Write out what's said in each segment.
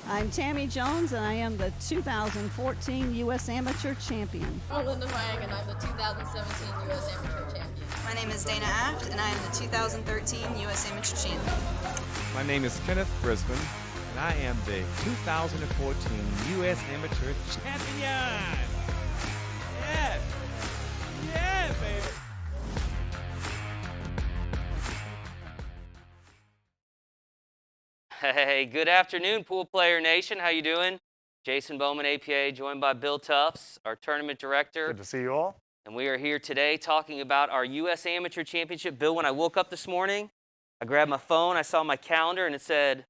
I'm Tammy Jones, and I am the 2014 U.S. Amateur Champion. I'm Linda Wang, and I'm the 2017 U.S. Amateur Champion. My name is Dana Aft, and I am the 2013 U.S. Amateur Champion. My name is Kenneth Brisbane, and I am the 2014 U.S. Amateur Champion! Yes! Yeah, baby! Hey, good afternoon, Pool Player Nation. How you doing? Jason Bowman, APA, joined by Bill Tufts, our tournament director. Good to see you all. And we are here today talking about our U.S. Amateur Championship. Bill, when I woke up this morning, I grabbed my phone, I saw my calendar, and it said,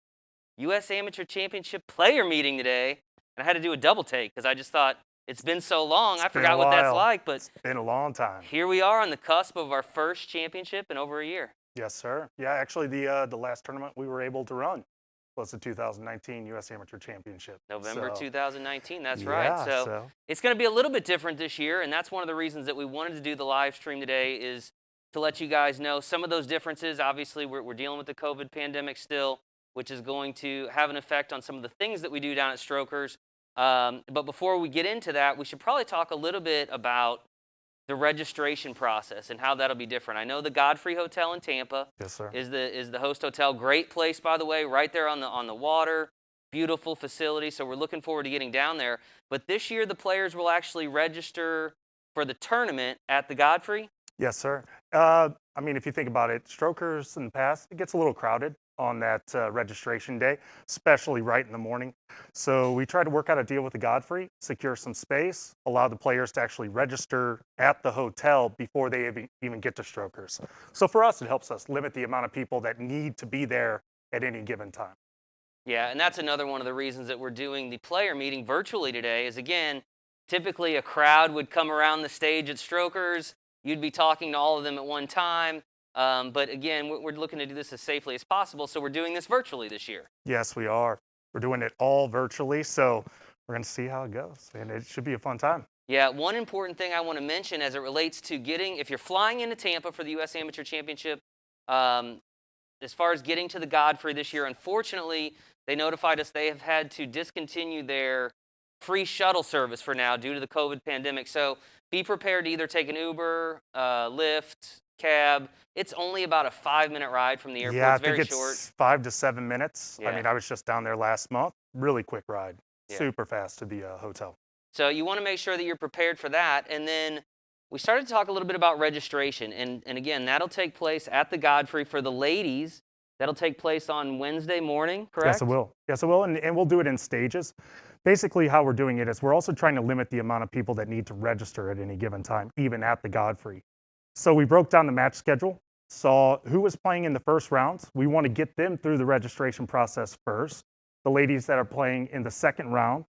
U.S. Amateur Championship player meeting today. And I had to do a double take because I just thought, it's been so long, I forgot what that's like. But it's been a long time. Here we are on the cusp of our first championship in over a year. Yes, sir. Yeah, actually, the last tournament we were able to run was the 2019 U.S. Amateur Championship. November 2019, that's yeah, right. So it's going to be a little bit different this year, and that's one of the reasons that we wanted to do the live stream today is to let you guys know some of those differences. Obviously, we're dealing with the COVID pandemic still, which is going to have an effect on some of the things that we do down at Strokers. But before we get into that, we should probably talk a little bit about the registration process and how that'll be different. I know the Godfrey Hotel in Tampa yes, sir. is the host hotel. Great place, by the way, right there on the water. Beautiful facility, so we're looking forward to getting down there. But this year, the players will actually register for the tournament at the Godfrey? Yes, sir. I mean, if you think about it, Strokers in the past, it gets a little crowded on that registration day, especially right in the morning. So we tried to work out a deal with the Godfrey, secure some space, allow the players to actually register at the hotel before they even get to Strokers. So for us, it helps us limit the amount of people that need to be there at any given time. Yeah, and that's another one of the reasons that we're doing the player meeting virtually today is, again, typically a crowd would come around the stage at Strokers. You'd be talking to all of them at one time. But again, we're looking to do this as safely as possible, so we're doing this virtually this year. Yes, we are. We're doing it all virtually, so we're going to see how it goes, and it should be a fun time. Yeah, one important thing I want to mention as it relates to if you're flying into Tampa for the U.S. Amateur Championship, as far as getting to the Godfrey this year, unfortunately, they notified us they have had to discontinue their free shuttle service for now due to the COVID pandemic. So be prepared to either take an Uber, Lyft, cab. It's only about a 5-minute ride from the airport. Yeah, it's very I think short. It's 5 to 7 minutes. Yeah. I mean, I was just down there last month. Really quick ride. Yeah. Super fast to the hotel. So you want to make sure that you're prepared for that. And then we started to talk a little bit about registration. And again, that'll take place at the Godfrey for the ladies. That'll take place on Wednesday morning, correct? Yes, it will. Yes, it will. And we'll do it in stages. Basically, how we're doing it is we're also trying to limit the amount of people that need to register at any given time, even at the Godfrey. So we broke down the match schedule, saw who was playing in the first round. We want to get them through the registration process first. The ladies that are playing in the second round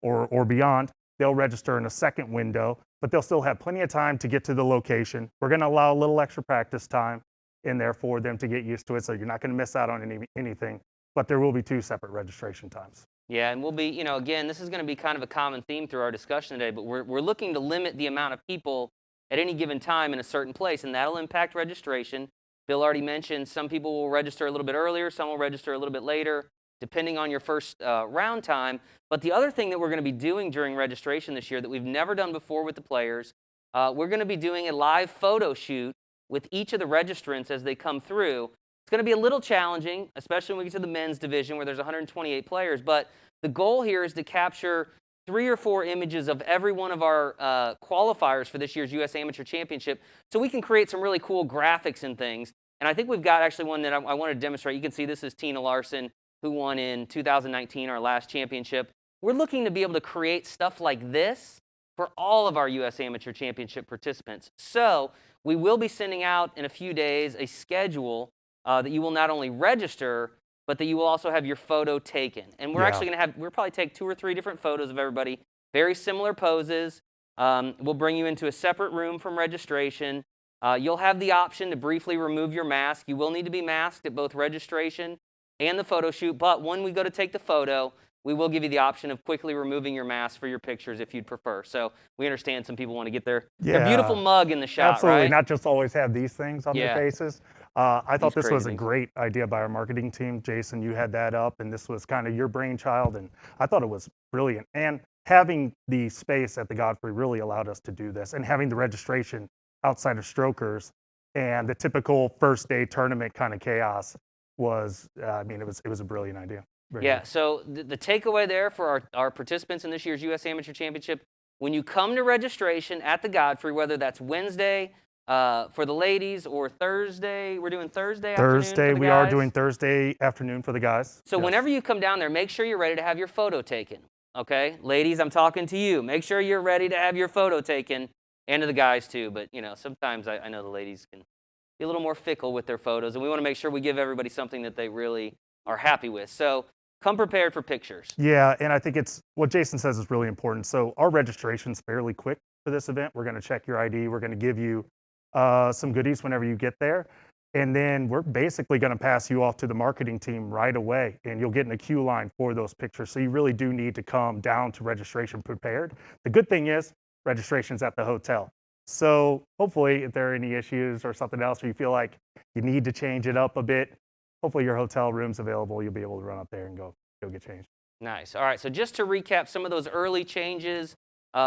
or beyond, they'll register in a second window, but they'll still have plenty of time to get to the location. We're going to allow a little extra practice time in there for them to get used to it, so you're not going to miss out on anything, but there will be 2 separate registration times. Yeah, and we'll be, again, this is going to be kind of a common theme through our discussion today, but we're looking to limit the amount of people at any given time in a certain place, and that'll impact registration. Bill already mentioned some people will register a little bit earlier, some will register a little bit later, depending on your first round time. But the other thing that we're going to be doing during registration this year that we've never done before with the players, we're going to be doing a live photo shoot with each of the registrants as they come through. It's going to be a little challenging, especially when we get to the men's division where there's 128 players, but the goal here is to capture 3 or 4 images of every one of our qualifiers for this year's U.S. Amateur Championship so we can create some really cool graphics and things. And I think we've got actually one that I want to demonstrate. You can see this is Tina Larson, who won in 2019, our last championship. We're looking to be able to create stuff like this for all of our U.S. Amateur Championship participants. So we will be sending out in a few days a schedule that you will not only register, but that you will also have your photo taken. And we're actually going to we'll probably take 2 or 3 different photos of everybody, very similar poses. We'll bring you into a separate room from registration. You'll have the option to briefly remove your mask. You will need to be masked at both registration and the photo shoot, but when we go to take the photo, we will give you the option of quickly removing your mask for your pictures if you'd prefer. So we understand some people want to get their beautiful mug in the shot, absolutely, right? not just always have these things on their Yeah. faces. I thought These this was crazy a things. great idea by our marketing team. Jason, you had that up, and this was kind of your brainchild, and I thought it was brilliant. And having the space at the Godfrey really allowed us to do this, and having the registration outside of Strokers and the typical first day tournament kind of chaos was, I mean, it was a brilliant idea. Very Yeah, good. so the takeaway there for our participants in this year's U.S. Amateur Championship, when you come to registration at the Godfrey, whether that's Wednesday for the ladies or Thursday, we're doing Thursday afternoon for Thursday, the we are guys. doing Thursday afternoon for the guys. So Yes. whenever you come down there, make sure you're ready to have your photo taken, okay? Ladies, I'm talking to you. Make sure you're ready to have your photo taken, and to the guys too. But, you know, sometimes I know the ladies can be a little more fickle with their photos, and we want to make sure we give everybody something that they really are happy with. So come prepared for pictures. Yeah, and I think it's what Jason says is really important. So our registration's fairly quick for this event. We're going to check your ID. We're going to give you some goodies whenever you get there. And then we're basically going to pass you off to the marketing team right away, and you'll get in a queue line for those pictures. So you really do need to come down to registration prepared. The good thing is registration's at the hotel. So hopefully if there are any issues or something else, or you feel like you need to change it up a bit, hopefully your hotel room's available. You'll be able to run up there and go get changed. Nice. All right, so just to recap some of those early changes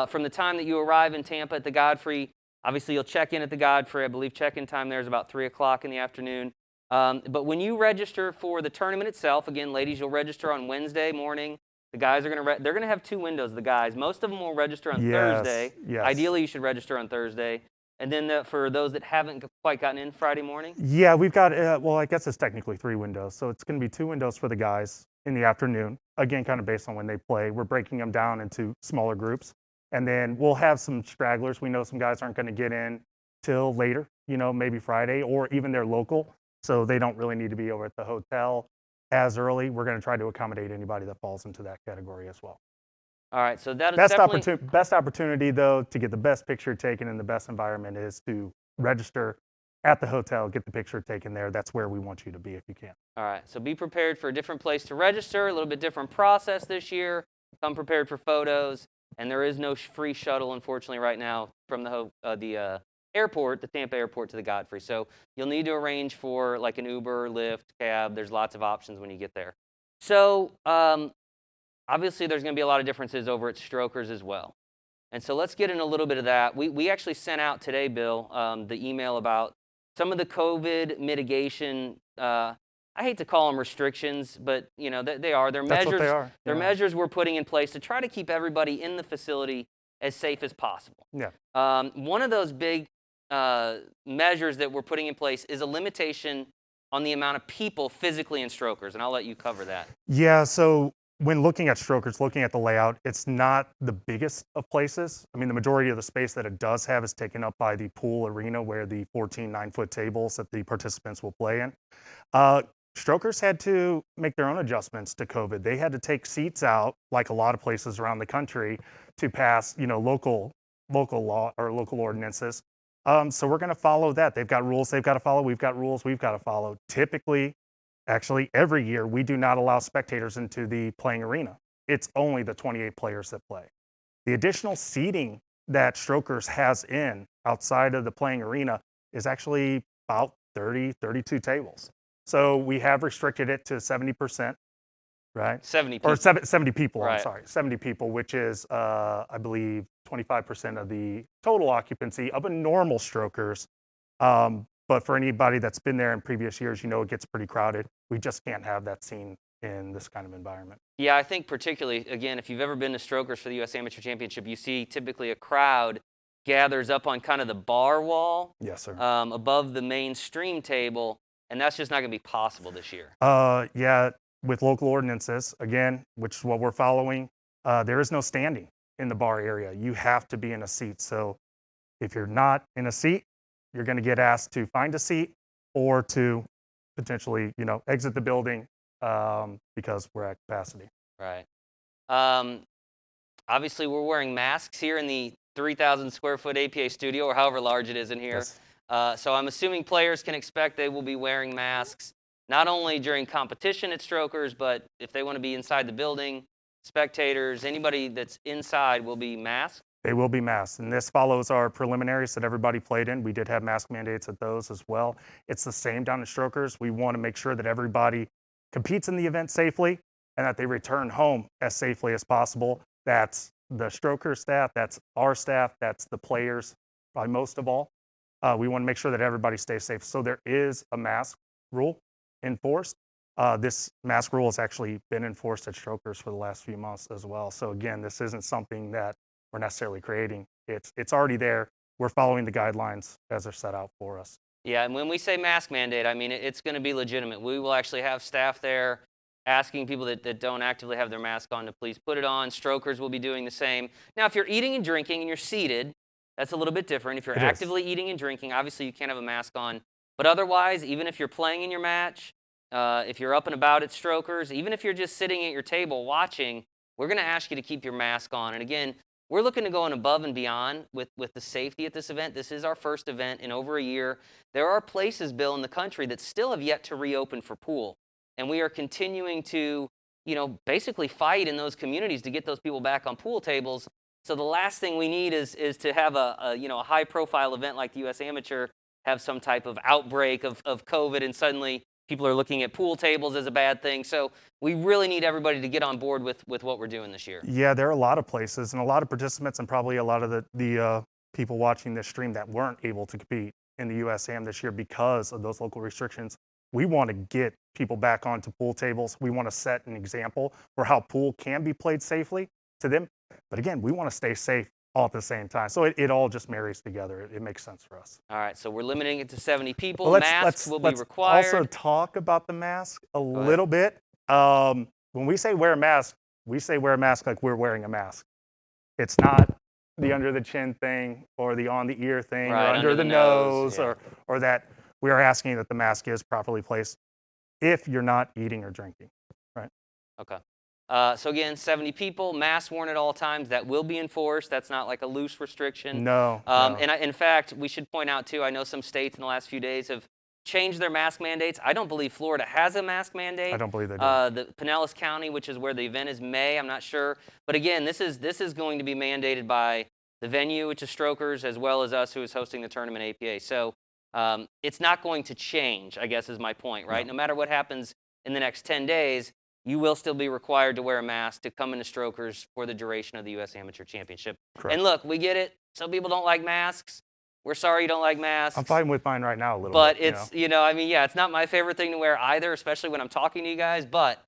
from the time that you arrive in Tampa at the Godfrey. Obviously, you'll check in at the Godfrey. I believe check-in time there is about 3 o'clock in the afternoon. But when you register for the tournament itself, again, ladies, you'll register on Wednesday morning. The guys are they're going to have 2 windows, the guys. Most of them will register on Thursday. Yes. Ideally, you should register on Thursday. And then for those that haven't quite gotten in Friday morning? Yeah, we've got, well, I guess it's technically 3 windows. So it's going to be 2 windows for the guys in the afternoon. Again, kind of based on when they play. We're breaking them down into smaller groups. And then we'll have some stragglers. We know some guys aren't going to get in till later, you know, maybe Friday, or even they're local. So they don't really need to be over at the hotel as early. We're going to try to accommodate anybody that falls into that category as well. All right, so that is Best opportunity, though, to get the best picture taken in the best environment is to register at the hotel, get the picture taken there. That's where we want you to be if you can. All right, so be prepared for a different place to register, a little bit different process this year. Come prepared for photos, and there is no free shuttle, unfortunately, right now from the airport, the Tampa airport to the Godfrey. So you'll need to arrange for like an Uber, Lyft, cab. There's lots of options when you get there. So obviously, there's going to be a lot of differences over at Strokers as well. And so let's get in a little bit of that. We actually sent out today, Bill, the email about some of the COVID mitigation. I hate to call them restrictions, but you know they are. They're That's measures. what they are. They're Yeah. measures we're putting in place to try to keep everybody in the facility as safe as possible. Yeah. One of those big measures that we're putting in place is a limitation on the amount of people physically in Strokers, and I'll let you cover that. Yeah, so when looking at Strokers, looking at the layout, it's not the biggest of places. I mean, the majority of the space that it does have is taken up by the pool arena where the 14 9-foot tables that the participants will play in. Strokers had to make their own adjustments to COVID. They had to take seats out, like a lot of places around the country, to pass, you know, local law or local ordinances. So we're going to follow that. They've got rules they've got to follow. We've got rules we've got to follow. Typically, actually, every year, we do not allow spectators into the playing arena. It's only the 28 players that play. The additional seating that Strokers has in outside of the playing arena is actually about 32 tables. So we have restricted it to 70%, right? 70 people. Or 70 people, Right. I'm sorry. 70 people, which is, I believe, 25% of the total occupancy of a normal Strokers. But for anybody that's been there in previous years, you know it gets pretty crowded. We just can't have that scene in this kind of environment. Yeah, I think particularly, again, if you've ever been to Strokers for the U.S. Amateur Championship, you see typically a crowd gathers up on kind of the bar wall Yes, sir. above the main stream table, and that's just not going to be possible this year. Yeah, with local ordinances, again, which is what we're following, there is no standing in the bar area. You have to be in a seat. So if you're not in a seat, you're going to get asked to find a seat or to potentially, you know, exit the building because we're at capacity. Right. Obviously, we're wearing masks here in the 3,000 square foot APA studio, or however large it is in here. Yes. So I'm assuming players can expect they will be wearing masks, not only during competition at Strokers, but if they want to be inside the building, spectators, anybody that's inside will be masked? They will be masked, and this follows our preliminaries that everybody played in. We did have mask mandates at those as well. It's the same down at Strokers. We want to make sure that everybody competes in the event safely and that they return home as safely as possible. That's the Strokers staff, that's our staff, that's the players, probably most of all. We want to make sure that everybody stays safe. So there is a mask rule enforced. This mask rule has actually been enforced at Strokers for the last few months as well. So again, this isn't something that we're necessarily creating. It's already there. We're following the guidelines as they're set out for us. Yeah, and when we say mask mandate, I mean, it's going to be legitimate. We will actually have staff there asking people that don't actively have their mask on to please put it on. Strokers will be doing the same. Now, if you're eating and drinking and you're seated, that's a little bit different. If you're actively eating and drinking, obviously you can't have a mask on. But otherwise, even if you're playing in your match, if you're up and about at Strokers, even if you're just sitting at your table watching, we're going to ask you to keep your mask on. And again, we're looking to go above and beyond with the safety at this event. This is our first event in over a year. There are places, Bill, in the country that still have yet to reopen for pool. And we are continuing to, basically fight in those communities to get those people back on pool tables. So the last thing we need is to have a high-profile event like the U.S. Amateur have some type of outbreak of COVID, and suddenly people are looking at pool tables as a bad thing. So we really need everybody to get on board with what we're doing this year. Yeah, there are a lot of places and a lot of participants and probably a lot of the people watching this stream that weren't able to compete in the USAM this year because of those local restrictions. We want to get people back onto pool tables. We want to set an example for how pool can be played safely to them. But again, we want to stay safe all at the same time. So it all just marries together. It makes sense for us. All right, so we're limiting it to 70 people. Well, Masks will be required. Also talk about the mask a little bit. When we say wear a mask, we say wear a mask like we're wearing a mask. It's not the under the chin thing or the on the ear thing or under the nose yeah. or that. We are asking that the mask is properly placed if you're not eating or drinking, right? Okay. So again, 70 people, masks worn at all times. That will be enforced. That's not like a loose restriction. No. And in fact, we should point out too, I know some states in the last few days have changed their mask mandates. I don't believe Florida has a mask mandate. I don't believe they do. The Pinellas County, which is where the event is, may. I'm not sure. But again, this is going to be mandated by the venue, which is Strokers, as well as us, who is hosting the tournament, APA. So it's not going to change, I guess is my point, right? No matter what happens in the next 10 days, you will still be required to wear a mask to come into Strokers for the duration of the U.S. Amateur Championship. Correct. And look, we get it. Some people don't like masks. We're sorry you don't like masks. I'm fine with mine right now a little but bit. But it's, it's not my favorite thing to wear either, especially when I'm talking to you guys, but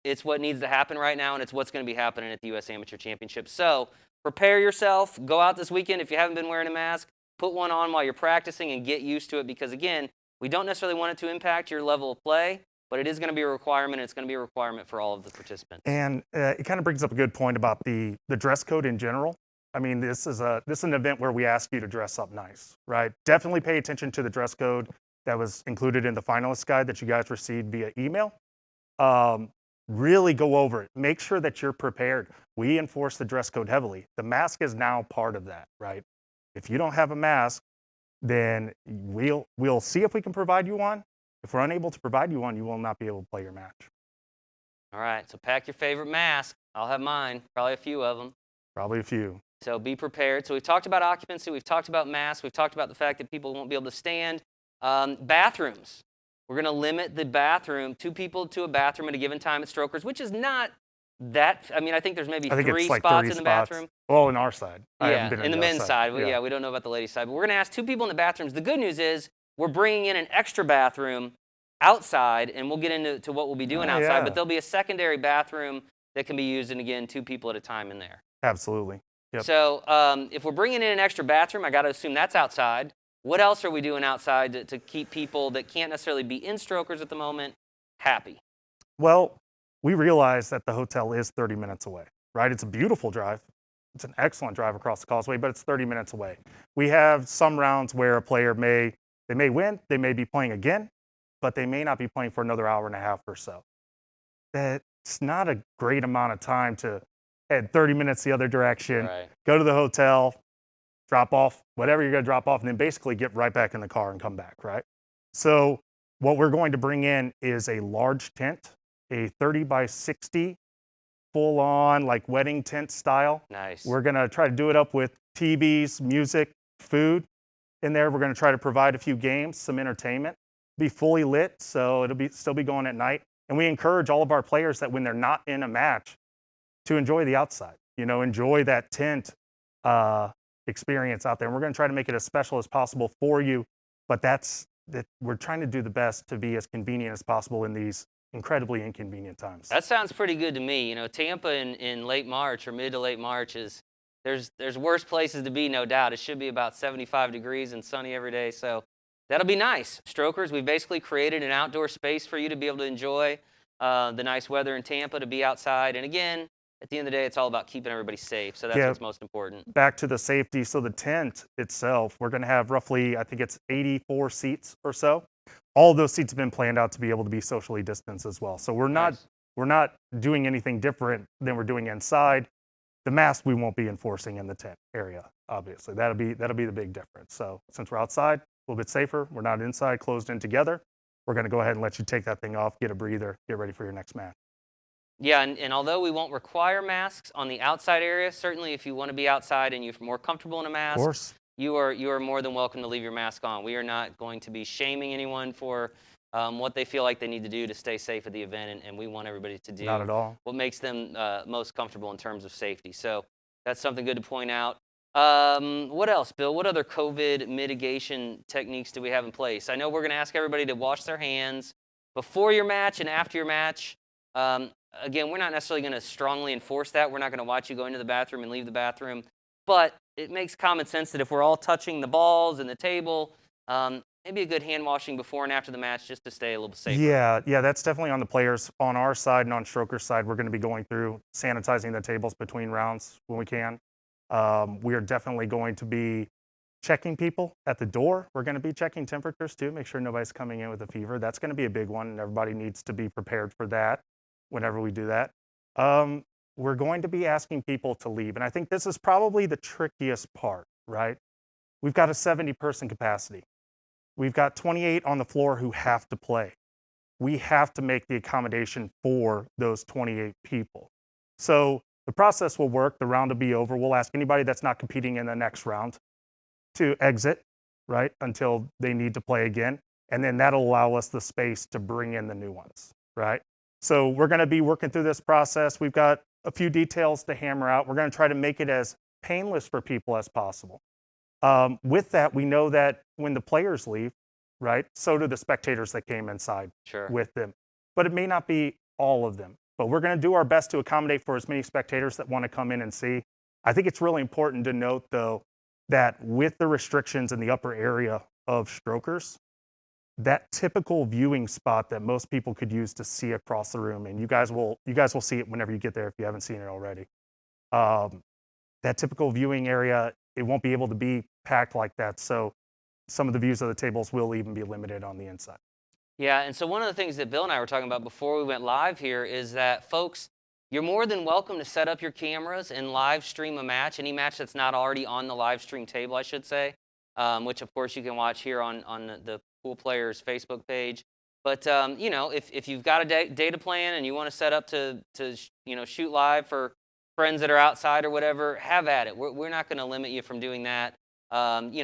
it's what needs to happen right now, and it's what's going to be happening at the U.S. Amateur Championship. So prepare yourself. Go out this weekend. If you haven't been wearing a mask, put one on while you're practicing and get used to it because, again, we don't necessarily want it to impact your level of play, but it is going to be a requirement. It's going to be a requirement for all of the participants. And it kind of brings up a good point about the dress code in general. I mean, this is an event where we ask you to dress up nice, right? Definitely pay attention to the dress code that was included in the finalist guide that you guys received via email. Really go over it. Make sure that you're prepared. We enforce the dress code heavily. The mask is now part of that, right? If you don't have a mask, then we'll see if we can provide you one. If we're unable to provide you one, you will not be able to play your match. All right, so pack your favorite mask. I'll have mine, probably a few of them. Probably a few. So be prepared. So we've talked about occupancy, we've talked about masks, we've talked about the fact that people won't be able to stand. Bathrooms. We're going to limit the bathroom, 2 people to a bathroom at a given time at Strokers, which is not that, I think there's maybe 3 like spots 30 in the bathroom. Well, in our side. I Yeah, haven't been in the other men's side. Yeah. We don't know about the ladies' side. But we're going to ask 2 people in the bathrooms. The good news is we're bringing in an extra bathroom outside, and we'll get into what we'll be doing outside. Yeah. But there'll be a secondary bathroom that can be used, and again, 2 people at a time in there. Absolutely. Yep. So if we're bringing in an extra bathroom, I got to assume that's outside. What else are we doing outside to keep people that can't necessarily be in Strokers at the moment happy? Well, we realize that the hotel is 30 minutes away, right? It's a beautiful drive. It's an excellent drive across the causeway, but it's 30 minutes away. We have some rounds where a player may win, they may be playing again, but they may not be playing for another hour and a half or so. That's not a great amount of time to head 30 minutes the other direction, Right. go to the hotel, drop off whatever you're going to drop off, and then basically get right back in the car and come back, right? So what we're going to bring in is a large tent, a 30 by 60 full on like wedding tent style. Nice. We're going to try to do it up with TVs, music, food in there. We're going to try to provide a few games, some entertainment, be fully lit, so it'll still be going at night. And we encourage all of our players that when they're not in a match to enjoy the outside, enjoy that tent experience out there. And we're going to try to make it as special as possible for you, but we're trying to do the best to be as convenient as possible in these incredibly inconvenient times. That sounds pretty good to me. Tampa in late March or mid to late March there's worse places to be, no doubt. It should be about 75 degrees and sunny every day, so that'll be nice. Strokers, we've basically created an outdoor space for you to be able to enjoy the nice weather in Tampa, to be outside. And again, at the end of the day, it's all about keeping everybody safe, so that's what's most important. Back to the safety. So the tent itself, we're going to have roughly, I think it's 84 seats or so. All of those seats have been planned out to be able to be socially distanced as well. So we're not doing anything different than we're doing inside. The mask we won't be enforcing in the tent area, obviously. That'll be the big difference. So since we're outside, a little bit safer, we're not inside, closed in together, we're going to go ahead and let you take that thing off, get a breather, get ready for your next match. Yeah, and although we won't require masks on the outside area, certainly if you want to be outside and you're more comfortable in a mask, Of course. you are more than welcome to leave your mask on. We are not going to be shaming anyone for what they feel like they need to do to stay safe at the event, and we want everybody to do Not at all. what makes them most comfortable in terms of safety. So that's something good to point out. What else, Bill? What other COVID mitigation techniques do we have in place? I know we're going to ask everybody to wash their hands before your match and after your match. Again, we're not necessarily going to strongly enforce that. We're not going to watch you go into the bathroom and leave the bathroom. But it makes common sense that if we're all touching the balls and the table, maybe a good hand washing before and after the match just to stay a little safer. Yeah, that's definitely on the players. On our side and on Stroker's side, we're going to be going through sanitizing the tables between rounds when we can. We are definitely going to be checking people at the door. We're going to be checking temperatures too, make sure nobody's coming in with a fever. That's going to be a big one, and everybody needs to be prepared for that whenever we do that. We're going to be asking people to leave, and I think this is probably the trickiest part, right? We've got a 70-person capacity. We've got 28 on the floor who have to play. We have to make the accommodation for those 28 people. So the process will work. The round will be over. We'll ask anybody that's not competing in the next round to exit, right, until they need to play again. And then that'll allow us the space to bring in the new ones, right? So we're going to be working through this process. We've got a few details to hammer out. We're going to try to make it as painless for people as possible. With that, we know that when the players leave, right, so do the spectators that came inside with them. But it may not be all of them. But we're going to do our best to accommodate for as many spectators that want to come in and see. I think it's really important to note, though, that with the restrictions in the upper area of Strokers, that typical viewing spot that most people could use to see across the room, and you guys will see it whenever you get there if you haven't seen it already. That typical viewing area, it won't be able to be packed like that. So some of the views of the tables will even be limited on the inside. Yeah, and so one of the things that Bill and I were talking about before we went live here is that, folks, you're more than welcome to set up your cameras and live stream a match, any match that's not already on the live stream table, I should say, which, of course, you can watch here on the Poolplayers Facebook page. But, if you've got a data plan and you want to set up to shoot live for friends that are outside or whatever, have at it. We're not going to limit you from doing that.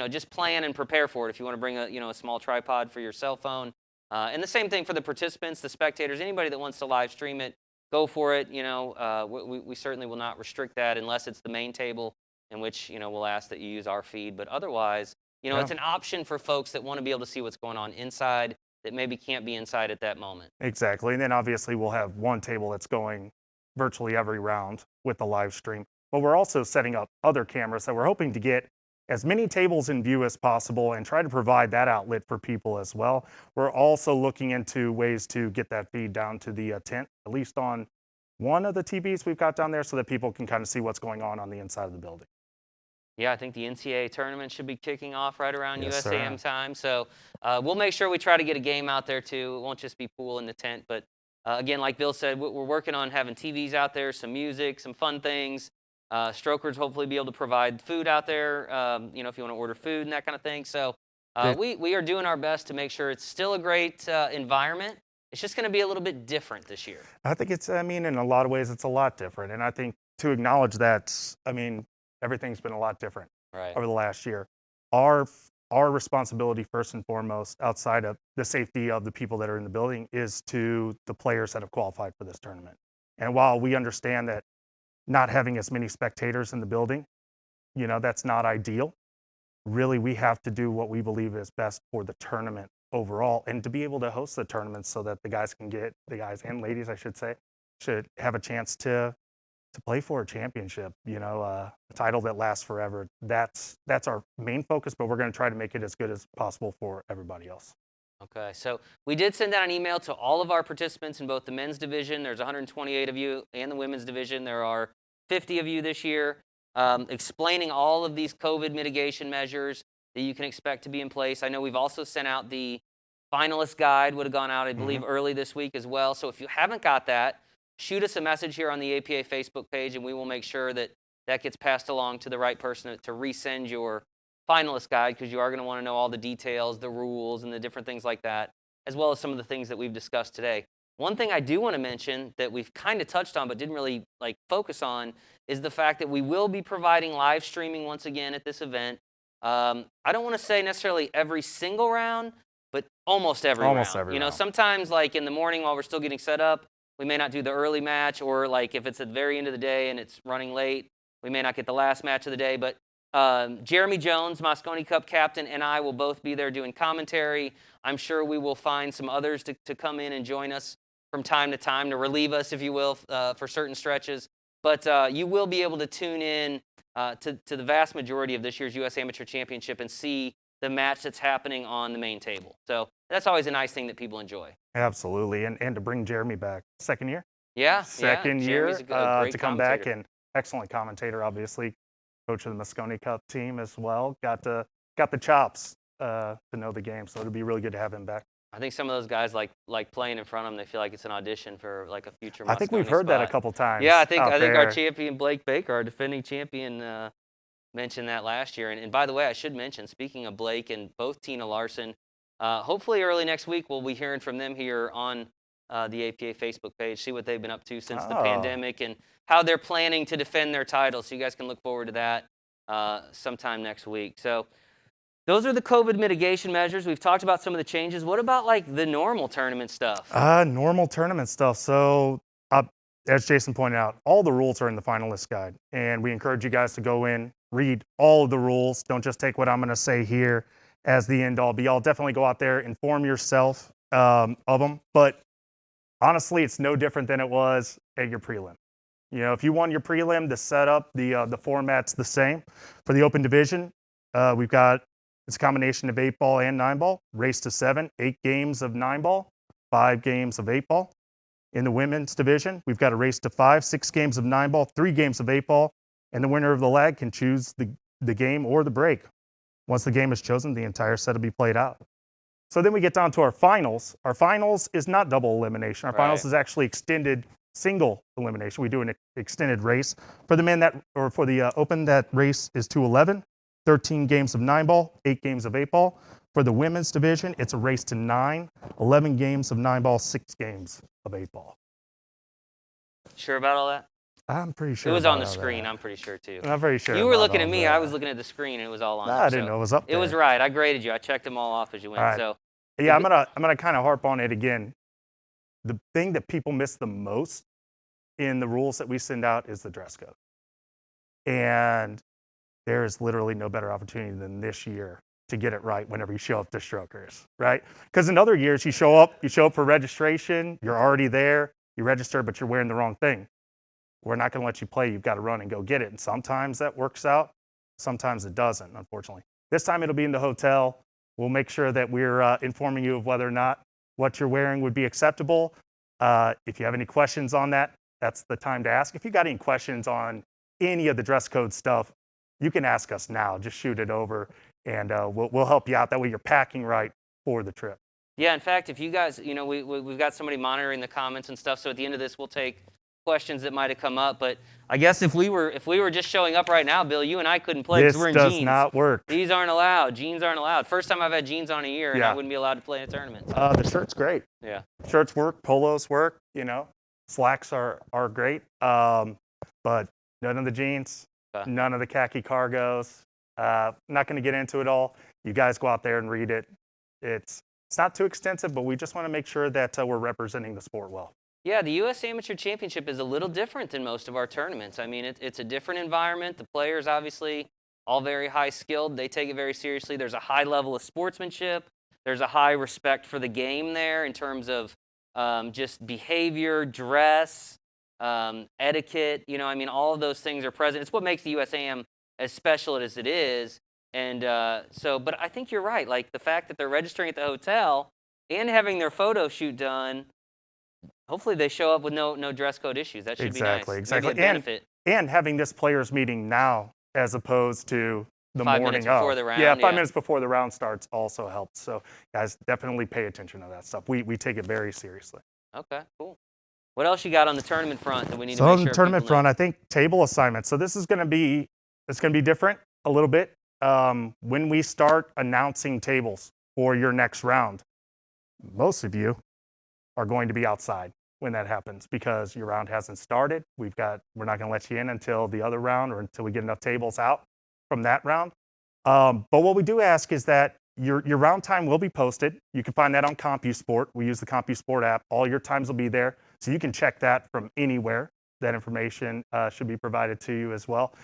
Just plan and prepare for it. If you want to bring a small tripod for your cell phone. And the same thing for the participants, the spectators, anybody that wants to live stream it, go for it. We certainly will not restrict that unless it's the main table, in which we'll ask that you use our feed. But otherwise, it's an option for folks that want to be able to see what's going on inside that maybe can't be inside at that moment. Exactly. And then obviously we'll have one table that's going virtually every round with the live stream. But we're also setting up other cameras that we're hoping to get as many tables in view as possible and try to provide that outlet for people as well. We're also looking into ways to get that feed down to the tent, at least on one of the TVs we've got down there, so that people can kind of see what's going on the inside of the building. Yeah, I think the NCAA tournament should be kicking off right around Yes, USAM sir. time. So we'll make sure we try to get a game out there too. It won't just be pool in the tent. But again, like Bill said, we're working on having TVs out there, some music, some fun things. Strokers hopefully be able to provide food out there, if you want to order food and that kind of thing. So we are doing our best to make sure it's still a great environment, it's just going to be a little bit different this year. I think in a lot of ways, it's a lot different. And I think to acknowledge that, everything's been a lot different Right. over the last year. Our responsibility, first and foremost, outside of the safety of the people that are in the building, is to the players that have qualified for this tournament. And while we understand that not having as many spectators in the building, that's not ideal, really we have to do what we believe is best for the tournament overall, and to be able to host the tournament so that the guys and ladies, I should say, should have a chance to play for a championship, a title that lasts forever. That's our main focus, but we're going to try to make it as good as possible for everybody else. Okay, so we did send out an email to all of our participants in both the men's division. There's 128 of you, and the women's division. There are 50 of you this year, explaining all of these COVID mitigation measures that you can expect to be in place. I know we've also sent out the finalist guide, would have gone out, I believe, early this week as well. So if you haven't got that, shoot us a message here on the APA Facebook page, and we will make sure that that gets passed along to the right person to resend your finalist guide, because you are going to want to know all the details, the rules, and the different things like that, as well as some of the things that we've discussed today. One thing I do want to mention that we've kind of touched on but didn't really focus on is the fact that we will be providing live streaming once again at this event. I don't want to say necessarily every single round, but almost every round. Round. Sometimes in the morning while we're still getting set up, we may not do the early match, or if it's at the very end of the day and it's running late, we may not get the last match of the day. But Jeremy Jones, Moscone Cup captain, and I will both be there doing commentary. I'm sure we will find some others to come in and join us from time to time to relieve us, if you will, for certain stretches. But you will be able to tune in to the vast majority of this year's U.S. Amateur Championship and see the match that's happening on the main table. So that's always a nice thing that people enjoy. Absolutely, and to bring Jeremy back, second year? Yeah, Second year Jeremy's a great to come back, commentator. and excellent commentator, obviously, coach of the Moscone Cup team as well. Got the chops to know the game, so it'll be really good to have him back. I think some of those guys like playing in front of them. They feel like it's an audition for a future. I think we've Moscone heard that a spot. couple times. Yeah, I think our there. champion Blake Baker, our defending champion, mentioned that last year. And by the way, I should mention, speaking of Blake and both Tina Larson, hopefully early next week we'll be hearing from them here on the APA Facebook page, see what they've been up to since the pandemic and how they're planning to defend their title. So you guys can look forward to that sometime next week. So those are the COVID mitigation measures. We've talked about some of the changes. What about the normal tournament stuff? Normal tournament stuff. So as Jason pointed out, all the rules are in the finalist guide, and we encourage you guys to go in, read all of the rules. Don't just take what I'm going to say here as the end-all be-all. Definitely go out there, inform yourself of them. But honestly, it's no different than it was at your prelim. If you won your prelim, the setup, the format's the same. For the open division, it's a combination of 8-ball and 9-ball, race to 7, 8 games of 9-ball, 5 games of 8-ball. In the women's division, we've got a race to 5, 6 games of 9-ball, 3 games of 8-ball, and the winner of the leg can choose the game or the break. Once the game is chosen, the entire set will be played out. So then we get down to our finals. Our finals is not double elimination. Our finals is actually extended single elimination. We do an extended race. For the men for the open, that race is to 11, 13 games of 9-ball, 8 games of 8-ball. For the women's division, it's a race to 9, 11 games of 9-ball, 6 games of 8-ball. Sure about all that? I'm pretty sure. It was on the about screen. that. I'm pretty sure too. I'm pretty sure. You were about looking all at me. that. I was looking at the screen, and it was all on. Nah, there, I didn't know it was up there. It was right. I graded you. I checked them all off as you went. All right. So yeah, I'm gonna kind of harp on it again. The thing that people miss the most in the rules that we send out is the dress code, and there is literally no better opportunity than this year to get it right whenever you show up to Strokers, right? Because in other years you show up for registration, you're already there, you register, but you're wearing the wrong thing. We're not going to let you play. You've got to run and go get it. And sometimes that works out. Sometimes it doesn't, unfortunately. This time it'll be in the hotel. We'll make sure that we're informing you of whether or not what you're wearing would be acceptable. If you have any questions on that, that's the time to ask. If you got any questions on any of the dress code stuff, you can ask us now. Just shoot it over, and we'll help you out. That way you're packing right for the trip. yeah, in fact, if you guys, we've got somebody monitoring the comments and stuff. So at the end of this, we'll take questions that might have come up. But I guess if we were just showing up right now, Bill, you and I couldn't play because we're in jeans. This does not work. These aren't allowed. Jeans aren't allowed. First time I've had jeans on a year, and I wouldn't be allowed to play in a tournament. So. The shirt's great. Yeah. Shirts work, polos work, you know. Slacks are great. But none of the jeans, none of the khaki cargos. Not going to get into it all. You guys go out there and read it. It's not too extensive, but we just want to make sure that we're representing the sport well. Yeah, the U.S. Amateur Championship is a little different than most of our tournaments. I mean, it's a different environment. The players, obviously, all very high skilled. They take it very seriously. There's a high level of sportsmanship. There's a high respect for the game there in terms of just behavior, dress, etiquette. You know, I mean, all of those things are present. It's what makes the USAM as special as it is. And but I think you're right. Like the fact that they're registering at the hotel and having their photo shoot done, hopefully they show up with no dress code issues. That should be nice. Exactly. Maybe a benefit. And having this players meeting now as opposed to the 5 morning minutes before the round. Yeah, 5 minutes before the round starts also helps. So guys, definitely pay attention to that stuff. We take it very seriously. Okay, cool. What else you got on the tournament front that we need to So make on sure the tournament people know? front, I think table assignments. So this is going to be different a little bit. When we start announcing tables for your next round, most of you are going to be outside when that happens because your round hasn't started. We're not going to let you in until the other round or until we get enough tables out from that round. But what we do ask is that your round time will be posted. You can find that on CompuSport. We use the CompuSport app. All your times will be there. So you can check that from anywhere. That information should be provided to you as well.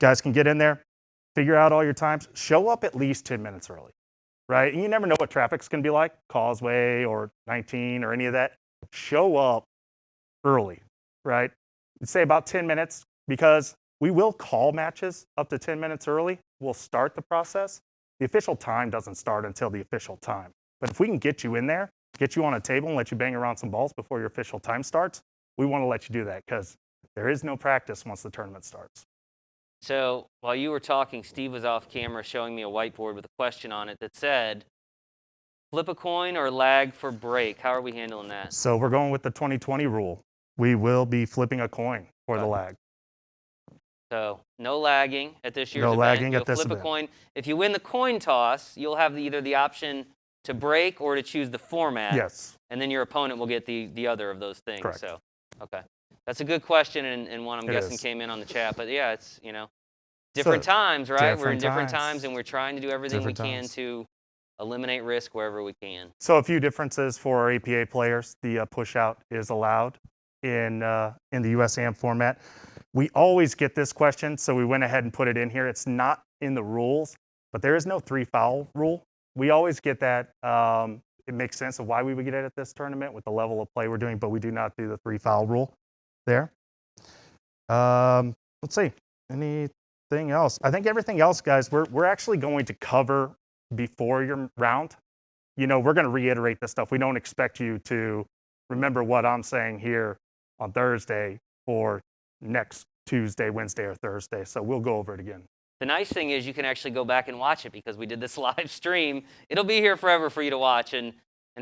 Guys can get in there, figure out all your times, show up at least 10 minutes early, right? And you never know what traffic's going to be like, Causeway or 19 or any of that. Show up early, right? I'd say about 10 minutes because we will call matches up to 10 minutes early. We'll start the process. The official time doesn't start until the official time. But if we can get you in there, get you on a table and let you bang around some balls before your official time starts, we want to let you do that because there is no practice once the tournament starts. So while you were talking, Steve was off camera showing me a whiteboard with a question on it that said, flip a coin or lag for break. How are we handling that? So we're going with the 2020 rule. We will be flipping a coin for the lag. So no lagging at this year's event. No lagging You'll at this flip event. a coin. If you win the coin toss, you'll have either the option to break or to choose the format. Yes. And then your opponent will get the other of those things. Correct. So, okay. That's a good question and one I'm guessing is. came in on the chat. But yeah, it's, different times, right? We're in different times. times and we're trying to do everything we Different can times. to eliminate risk wherever we can. So a few differences for our APA players. The push out is allowed in the USAM format. We always get this question, so we went ahead and put it in here. It's not in the rules, but there is no 3-foul rule. We always get that. It makes sense of why we would get it at this tournament with the level of play we're doing, but we do not do the 3-foul rule there. Let's see. Anything else? I think everything else, guys, we're actually going to cover before your round. We're going to reiterate this stuff. We don't expect you to remember what I'm saying here on Thursday for next Tuesday, Wednesday, or Thursday. So we'll go over it again. The nice thing is you can actually go back and watch it because we did this live stream. It'll be here forever for you to watch. And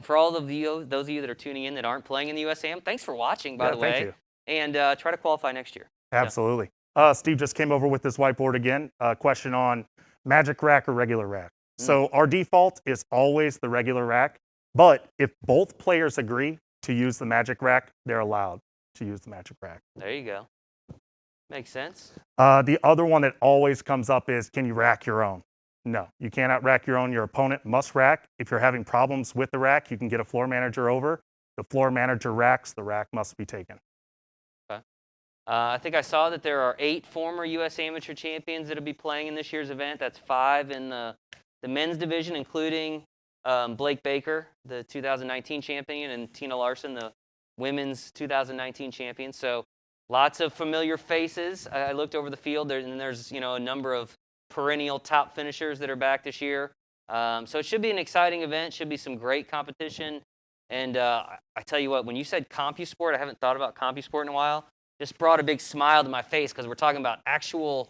for all of those of you that are tuning in that aren't playing in the USAM, thanks for watching, by the way. Thank you. And try to qualify next year. Absolutely. Steve just came over with this whiteboard again. Question on magic rack or regular rack. So our default is always the regular rack. But if both players agree to use the magic rack, they're allowed to use the magic rack. There you go. Makes sense. The other one that always comes up is, can you rack your own? No, you cannot rack your own. Your opponent must rack. If you're having problems with the rack, you can get a floor manager over. The floor manager racks, the rack must be taken. Okay. I think I saw that there are 8 former U.S. Amateur champions that will be playing in this year's event. That's 5 in the men's division, including Blake Baker, the 2019 champion, and Tina Larson, the women's 2019 champion. So lots of familiar faces. I looked over the field, and there's a number of perennial top finishers that are back this year. So it should be an exciting event. Should be some great competition. And I tell you what, when you said CompuSport, I haven't thought about CompuSport in a while. Just brought a big smile to my face because we're talking about actual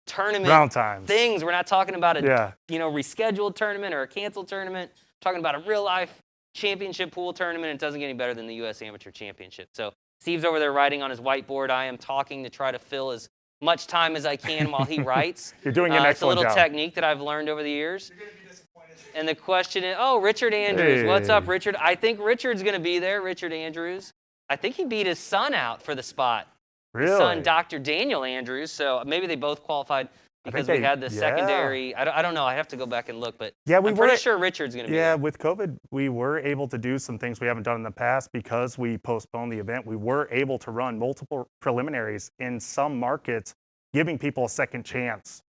tournament Round times. things. We're not talking about a Yeah. rescheduled tournament or a canceled tournament. We're talking about a real life championship pool tournament. It doesn't get any better than the U.S. Amateur Championship. So Steve's over there writing on his whiteboard. I am talking to try to fill as much time as I can while he writes. You're doing an It's a excellent little job. technique that I've learned over the years. And the question is, oh, Richard Andrews. What's up, Hey. Richard? I think Richard's going to be there, Richard Andrews. I think he beat his son out for the spot. His son, Really? Dr. Daniel Andrews. So maybe they both qualified because we they- had the yeah. secondary. I don't know. I have to go back and look, but Yeah, we I'm pretty were- sure Richard's going to be Yeah, there. with COVID, we were able to do some things we haven't done in the past because we postponed the event. We were able to run multiple preliminaries in some markets, giving people a second chance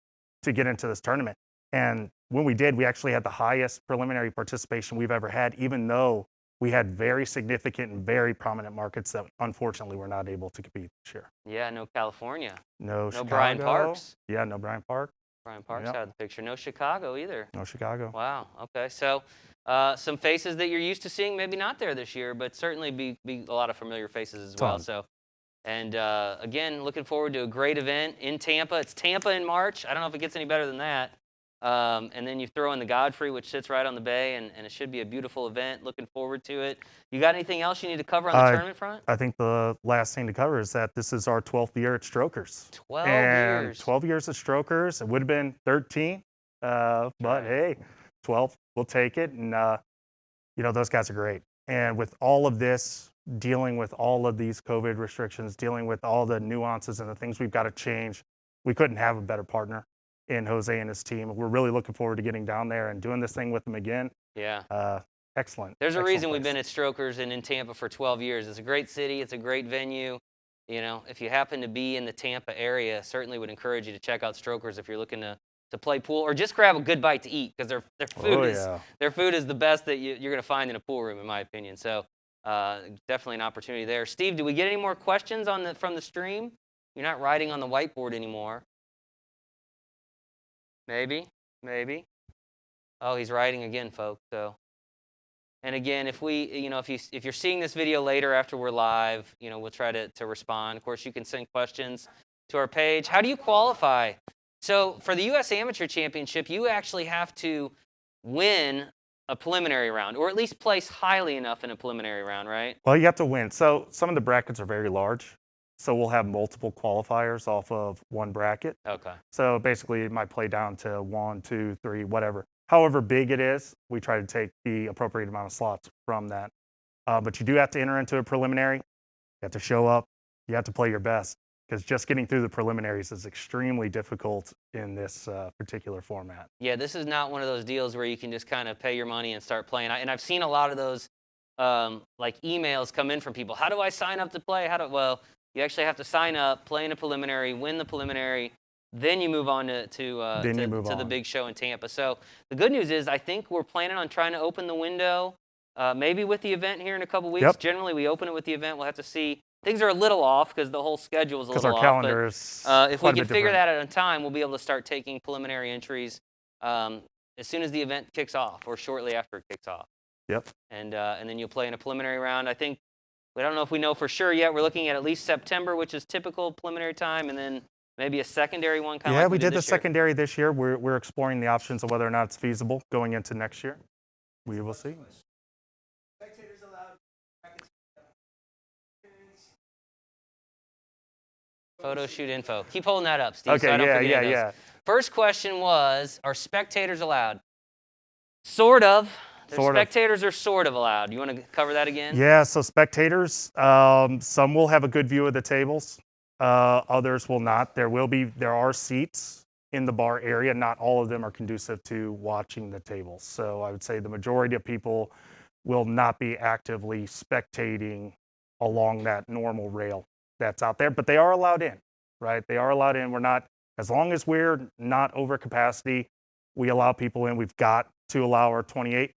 to get into this tournament. And when we did, we actually had the highest preliminary participation we've ever had, even though we had very significant and very prominent markets that unfortunately were not able to compete this year. Yeah, no California. No No Brian Chicago. Parks. Yeah, no Brian Park. Brian Parks Yep. out of the picture. No Chicago either. No Chicago. Wow. Okay. So some faces that you're used to seeing, maybe not there this year, but certainly be a lot of familiar faces as well. Ton. So, and again, looking forward to a great event in Tampa. It's Tampa in March. I don't know if it gets any better than that. And then you throw in the Godfrey, which sits right on the bay, and it should be a beautiful event. Looking forward to it. You got anything else you need to cover on the tournament front? I think the last thing to cover is that this is our 12th year at Strokers. 12 and years. 12 years at Strokers. It would have been 13, but hey, 12, we'll take it. And, those guys are great. And with all of this, dealing with all of these COVID restrictions, dealing with all the nuances and the things we've got to change, we couldn't have a better partner in Jose and his team. We're really looking forward to getting down there and doing this thing with them again. Yeah. Excellent. There's a excellent reason we've place. been at Strokers and in Tampa for 12 years. It's a great city. It's a great venue. If you happen to be in the Tampa area, certainly would encourage you to check out Strokers if you're looking to play pool or just grab a good bite to eat because their food is the best that you're going to find in a pool room, in my opinion. So definitely an opportunity there. Steve, do we get any more questions from the stream? You're not writing on the whiteboard anymore. Maybe. Oh, he's writing again, folks. So, and again, if you're seeing this video later after we're live, we'll try to respond. Of course, you can send questions to our page. How do you qualify? So, for the U.S. Amateur Championship, you actually have to win a preliminary round, or at least place highly enough in a preliminary round, right? Well, you have to win. So some of the brackets are very large. So we'll have multiple qualifiers off of one bracket. Okay. So basically, it might play down to 1, 2, 3, whatever. However big it is, we try to take the appropriate amount of slots from that. But you do have to enter into a preliminary. You have to show up. You have to play your best because just getting through the preliminaries is extremely difficult in this particular format. Yeah, this is not one of those deals where you can just kind of pay your money and start playing. And I've seen a lot of those like emails come in from people. How do I sign up to play? Well, you actually have to sign up, play in a preliminary, win the preliminary, then you move on to the big show in Tampa. So the good news is I think we're planning on trying to open the window maybe with the event here in a couple weeks. Yep. Generally, we open it with the event. We'll have to see. Things are a little off because the whole schedule is a little off. Because our calendar is if we quite a can bit figure different. that out on time, we'll be able to start taking preliminary entries as soon as the event kicks off or shortly after it kicks off. Yep. And then you'll play in a preliminary round. I think, I don't know if we know for sure yet. We're looking at least September, which is typical preliminary time, and then maybe a secondary one. Yeah, we did the secondary this year. We're exploring the options of whether or not it's feasible going into next year. We will see. Photo shoot info. Keep holding that up, Steve. Okay, so I don't yeah, forget yeah, those. yeah. First question was, are spectators allowed? Sort of. Sort of. Spectators are sort of allowed. You want to cover that again? Yeah, so spectators, some will have a good view of the tables. Others will not. There are seats in the bar area. Not all of them are conducive to watching the tables. So I would say the majority of people will not be actively spectating along that normal rail that's out there, but they are allowed in, right? They are allowed in. We're not, as long as we're not over capacity, we allow people in. We've got to allow our 28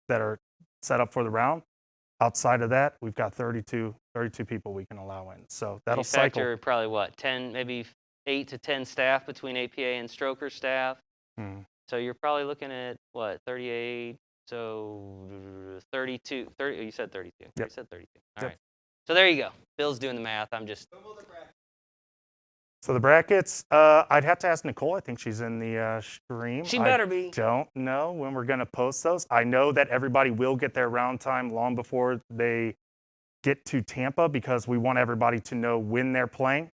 that are set up for the round. Outside of that, we've got 32 people we can allow in. So that'll cycle. Factor probably what, 10, maybe 8 to 10 staff between APA and Stroker staff. So you're probably looking at what, 38, so 32, 30, you said 32. Yep. You said 32. All right. So there you go. Bill's doing the math. I'm just. So the brackets, I'd have to ask Nicole. I think she's in the stream. She better be. I don't know when we're going to post those. I know that everybody will get their round time long before they get to Tampa because we want everybody to know when they're playing,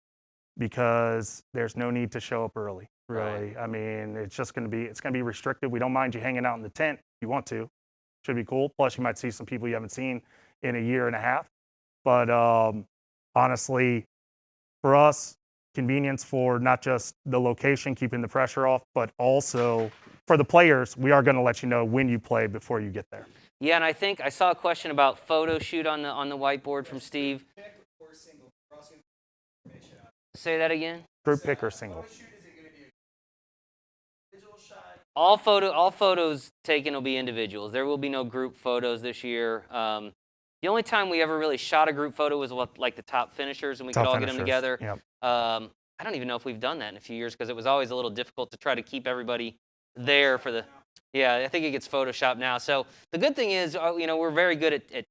because there's no need to show up early, really. Right. I mean, it's going to be restricted. We don't mind you hanging out in the tent if you want to. Should be cool. Plus, you might see some people you haven't seen in a year and a half. But honestly, for us, convenience for not just the location, keeping the pressure off, but also for the players, we are going to let you know when you play before you get there. Yeah, and I think I saw a question about photo shoot on the whiteboard from Steve. Say that again. Group pick or single? All photos taken will be individuals. There will be no group photos this year. The only time we ever really shot a group photo was with, like, the top finishers, and we could all get them together. Yep. I don't even know if we've done that in a few years because it was always a little difficult to try to keep everybody there for the. Yeah, I think it gets photoshopped now. So the good thing is, we're very good at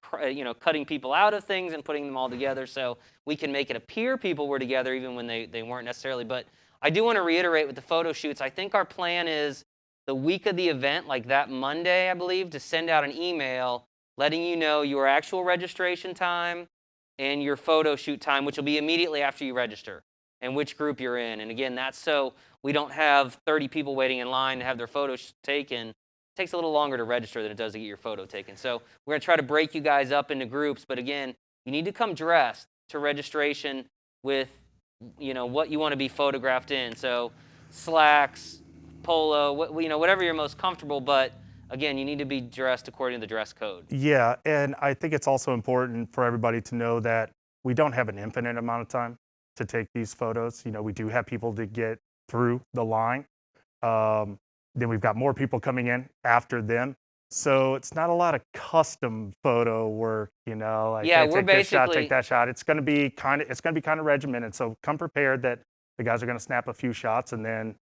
cutting people out of things and putting them all together, so we can make it appear people were together even when they weren't necessarily. But I do want to reiterate with the photo shoots, I think our plan is the week of the event, like that Monday, I believe, to send out an email letting you know your actual registration time and your photo shoot time, which will be immediately after you register, and which group you're in. And again, that's so we don't have 30 people waiting in line to have their photos taken. It takes a little longer to register than it does to get your photo taken. So we're going to try to break you guys up into groups. But again, you need to come dressed to registration with, what you want to be photographed in. So slacks, polo, whatever you're most comfortable. But again, you need to be dressed according to the dress code. Yeah, and I think it's also important for everybody to know that we don't have an infinite amount of time to take these photos. We do have people to get through the line. Then we've got more people coming in after them. So it's not a lot of custom photo work, like, Yeah, hey, we're take this shot, basically- take that shot. It's going to be kind of regimented. So come prepared that the guys are going to snap a few shots and then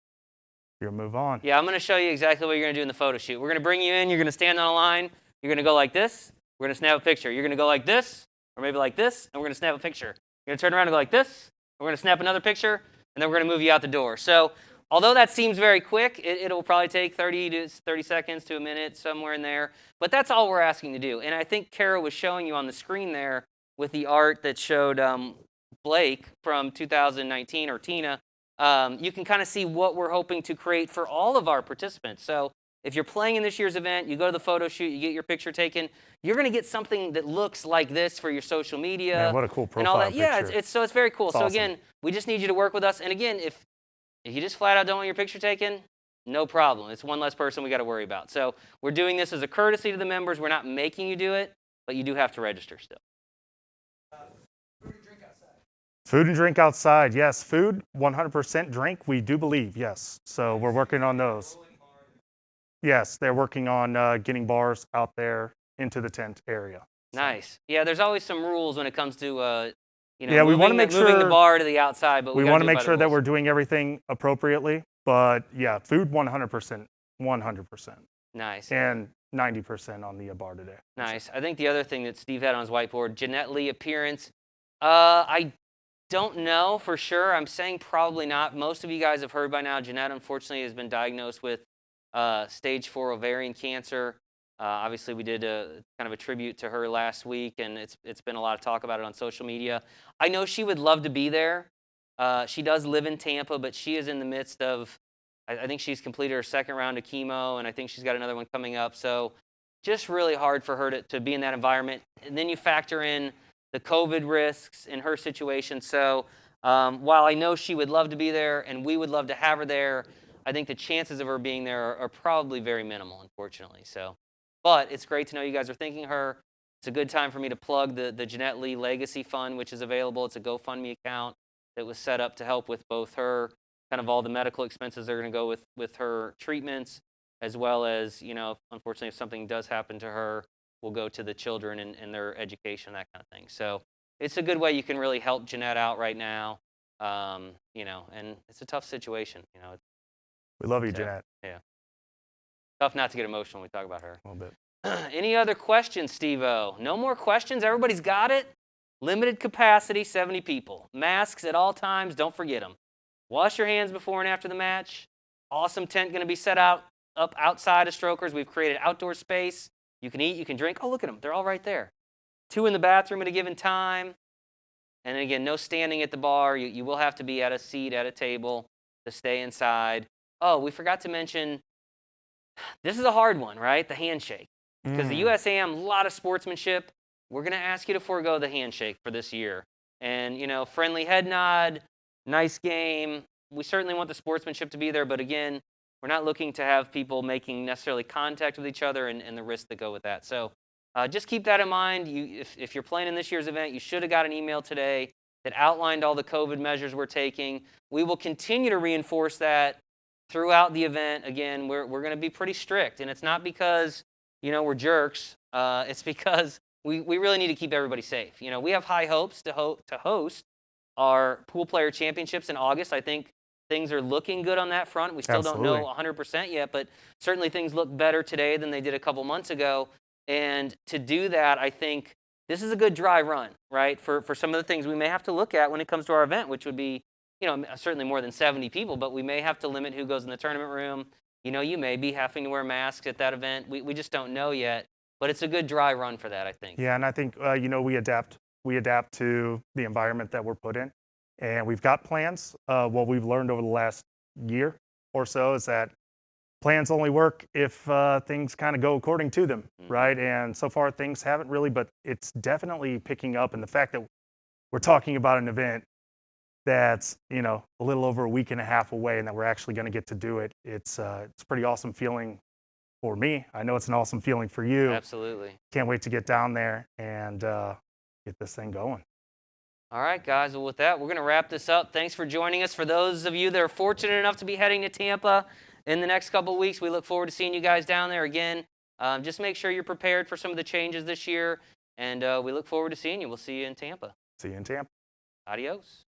you'll move on. Yeah, I'm going to show you exactly what you're going to do in the photo shoot. We're going to bring you in. You're going to stand on a line. You're going to go like this. We're going to snap a picture. You're going to go like this, or maybe like this, and we're going to snap a picture. You're going to turn around and go like this. We're going to snap another picture, and then we're going to move you out the door. So although that seems very quick, it'll probably take 30 seconds to a minute, somewhere in there. But that's all we're asking to do. And I think Kara was showing you on the screen there with the art that showed Blake from 2019, or Tina. You can kind of see what we're hoping to create for all of our participants. So if you're playing in this year's event, you go to the photo shoot, you get your picture taken, you're going to get something that looks like this for your social media. Man, what a cool profile and all that. Yeah, picture. it's very cool. It's So awesome. again, we just need you to work with us. And again, if you just flat out don't want your picture taken, no problem. It's one less person we got to worry about. So we're doing this as a courtesy to the members. We're not making you do it, but you do have to register still. Food and drink outside, yes. Food, 100%. Drink, we do believe, yes. So we're working on those. Yes, they're working on getting bars out there into the tent area. Nice. Yeah, there's always some rules when it comes to Yeah, we wanna make moving the sure- bar to the outside, but We gotta want do to it make by the sure that rules. we're doing everything appropriately. But yeah, food, 100%. 100%. Nice. And 90% on the bar today. Nice. I think the other thing that Steve had on his whiteboard, Jeanette Lee appearance. I don't know for sure. I'm saying probably not. Most of you guys have heard by now, Jeanette unfortunately has been diagnosed with stage 4 ovarian cancer. Obviously, we did a kind of a tribute to her last week, and it's been a lot of talk about it on social media. I know she would love to be there. She does live in Tampa, but she is in the midst of, I think she's completed her second round of chemo, and I think she's got another one coming up. So just really hard for her to be in that environment. And then you factor in the COVID risks in her situation. So while I know she would love to be there and we would love to have her there, I think the chances of her being there are probably very minimal, unfortunately. So, but it's great to know you guys are thinking of her. It's a good time for me to plug the Jeanette Lee Legacy Fund, which is available. It's a GoFundMe account that was set up to help with both her, kind of all the medical expenses that are going to go with her treatments, as well as, unfortunately, if something does happen to her, will go to the children and their education, that kind of thing. So it's a good way you can really help Jeanette out right now, and it's a tough situation. We love you, So, Jeanette. Yeah. Tough not to get emotional when we talk about her. A little bit. Any other questions, Steve-O? No more questions? Everybody's got it? Limited capacity, 70 people. Masks at all times, don't forget them. Wash your hands before and after the match. Awesome tent going to be set up outside of Strokers. We've created outdoor space. You can eat, you can drink. Oh, look at them. They're all right there. 2 in the bathroom at a given time. And again, no standing at the bar. You will have to be at a seat at a table to stay inside. Oh, we forgot to mention, this is a hard one, right? The handshake. Because the USAM, a lot of sportsmanship. We're going to ask you to forego the handshake for this year. And, friendly head nod, nice game. We certainly want the sportsmanship to be there. But again, we're not looking to have people making necessarily contact with each other and the risks that go with that. So just keep that in mind. If you're playing in this year's event, you should have got an email today that outlined all the COVID measures we're taking. We will continue to reinforce that throughout the event. Again, we're going to be pretty strict. And it's not because, we're jerks. It's because we really need to keep everybody safe. We have high hopes to host our Pool Player Championships in August. I think things are looking good on that front. We still don't know 100% yet, but certainly things look better today than they did a couple months ago. And to do that, I think this is a good dry run, right, for some of the things we may have to look at when it comes to our event, which would be, certainly more than 70 people, but we may have to limit who goes in the tournament room. You may be having to wear masks at that event. We just don't know yet, but it's a good dry run for that, I think. Yeah, and I think, we adapt. We adapt to the environment that we're put in. And we've got plans. What we've learned over the last year or so is that plans only work if things kind of go according to them, right? And so far things haven't really, but it's definitely picking up. And the fact that we're talking about an event that's, a little over a week and a half away and that we're actually going to get to do it, it's a pretty awesome feeling for me. I know it's an awesome feeling for you. Absolutely. Can't wait to get down there and get this thing going. All right, guys. Well, with that, we're going to wrap this up. Thanks for joining us. For those of you that are fortunate enough to be heading to Tampa in the next couple of weeks, we look forward to seeing you guys down there again. Just make sure you're prepared for some of the changes this year, and we look forward to seeing you. We'll see you in Tampa. See you in Tampa. Adios.